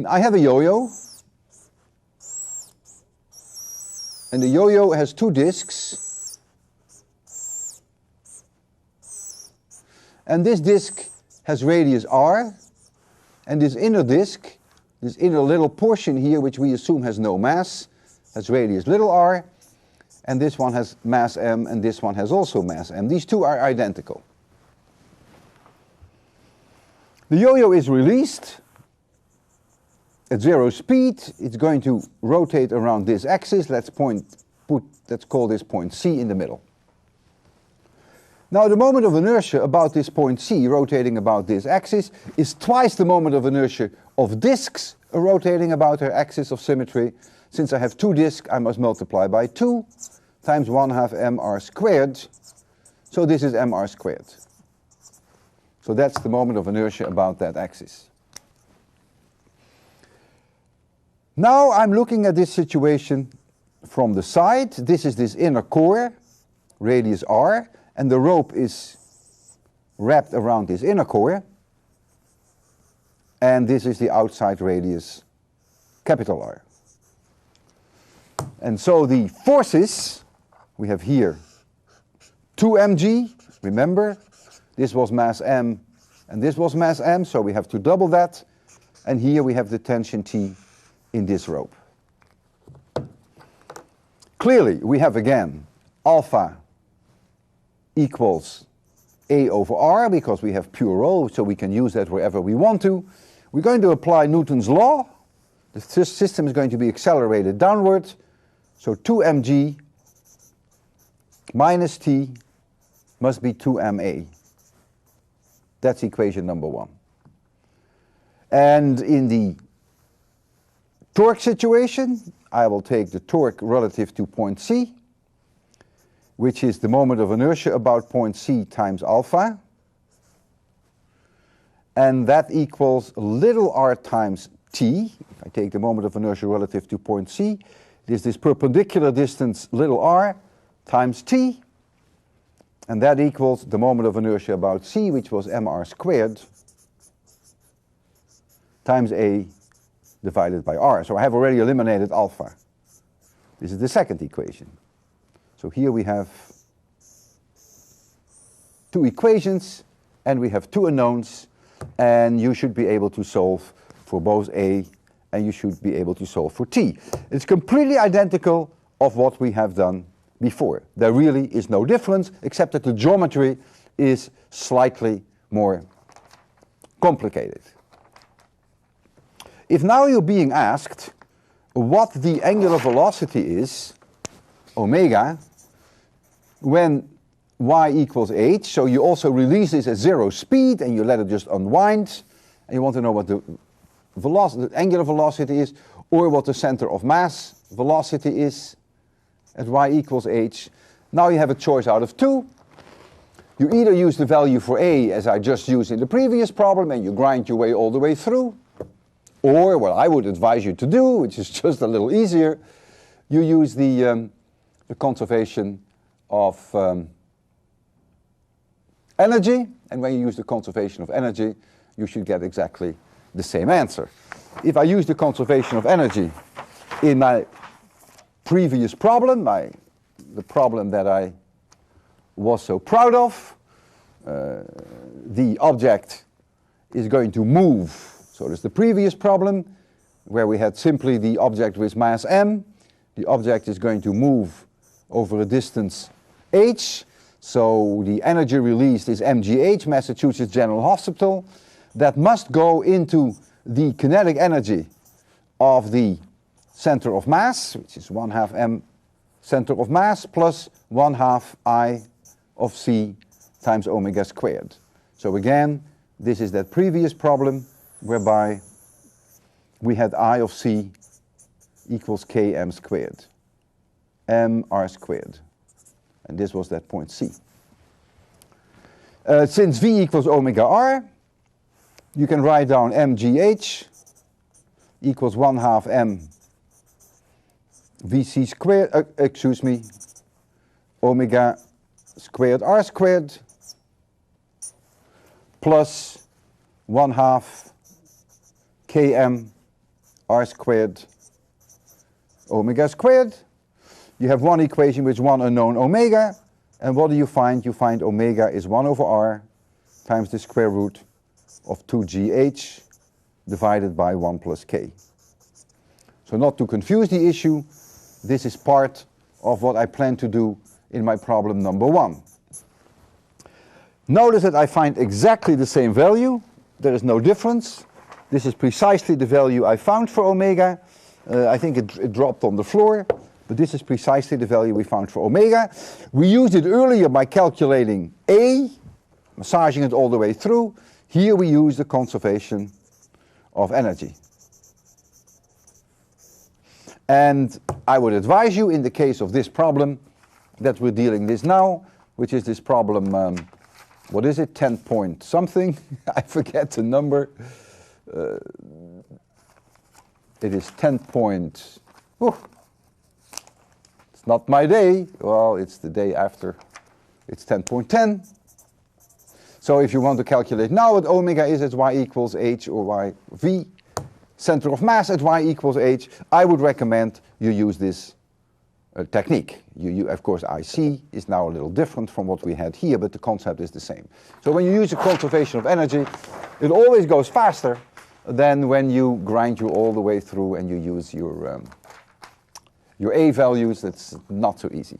I have a yo-yo, and the yo-yo has two discs, and this disc has radius r, and this inner disc, this inner little portion here, which we assume has no mass, has radius little r, and this one has mass m, and this one has also mass m. These two are identical. The yo-yo is released at zero speed. It's going to rotate around this axis. Let's call this point C in the middle. Now the moment of inertia about this point C rotating about this axis is twice the moment of inertia of disks rotating about their axis of symmetry. Since I have two disks, I must multiply by 2 times 1/2 mr squared. So this is mr squared. So that's the moment of inertia about that axis. Now I'm looking at this situation from the side. This is this inner core, radius r, and the rope is wrapped around this inner core. And this is the outside radius, capital R. And so the forces, we have here 2 mg, remember, this was mass m and this was mass m, so we have to double that. And here we have the tension T in this rope. Clearly, we have again alpha equals A over R, because we have pure rho, so we can use that wherever we want to. We're going to apply Newton's law. The system is going to be accelerated downward. So 2 mg minus T must be 2 ma. That's equation number 1. And in the torque situation, I will take the torque relative to point C, which is the moment of inertia about point C times alpha. And that equals little r times t. If I take the moment of inertia relative to point C, it is this perpendicular distance little r times t. And that equals the moment of inertia about C, which was mr squared, times A divided by R. So I have already eliminated alpha. This is the second equation. So here we have two equations, and we have two unknowns, and you should be able to solve for both A, and you should be able to solve for T. It's completely identical of what we have done before. There really is no difference, except that the geometry is slightly more complicated. If now you're being asked what the angular velocity is, omega, when y equals h, so you also release this at 0 speed and you let it just unwind, and you want to know what the angular velocity is, or what the center of mass velocity is at y equals h. Now you have a choice out of two. You either use the value for A as I just used in the previous problem and you grind your way all the way through, or what I would advise you to do, which is just a little easier, you use the conservation of energy, and when you use the conservation of energy, you should get exactly the same answer. If I use the conservation of energy in my previous problem, the problem that I was so proud of, the object is going to move. So there's the previous problem where we had simply the object with mass m. The object is going to move over a distance h. So the energy released is mgh, Massachusetts General Hospital. That must go into the kinetic energy of the center of mass, which is 1/2 m center of mass plus 1/2 I of c times omega squared. So again, this is that previous problem whereby we had I of c equals km squared, mr squared. And this was that point C. Since V equals omega r, you can write down mgh equals 1/2 m Vc squared, omega squared r squared plus 1/2 km r squared omega squared. You have one equation with one unknown omega, and what do you find? You find omega is 1 over r times the square root of 2gh divided by 1 plus k. So not to confuse the issue, this is part of what I plan to do in my problem number 1. Notice that I find exactly the same value. There is no difference. This is precisely the value I found for omega. I think it dropped on the floor, but this is precisely the value we found for omega. We used it earlier by calculating A, massaging it all the way through. Here we use the conservation of energy. And I would advise you in the case of this problem that we're dealing with now, which is this problem, what is it, 10 point something? I forget the number. It is 10 point, it's not my day, well, it's the day after, it's 10.10. So if you want to calculate now what omega is at y equals h or y v, center of mass at y equals h, I would recommend you use this technique. Of course, IC is now a little different from what we had here, but the concept is the same. So when you use the conservation of energy, it always goes faster than when you grind you all the way through and you use your A values. That's not so easy.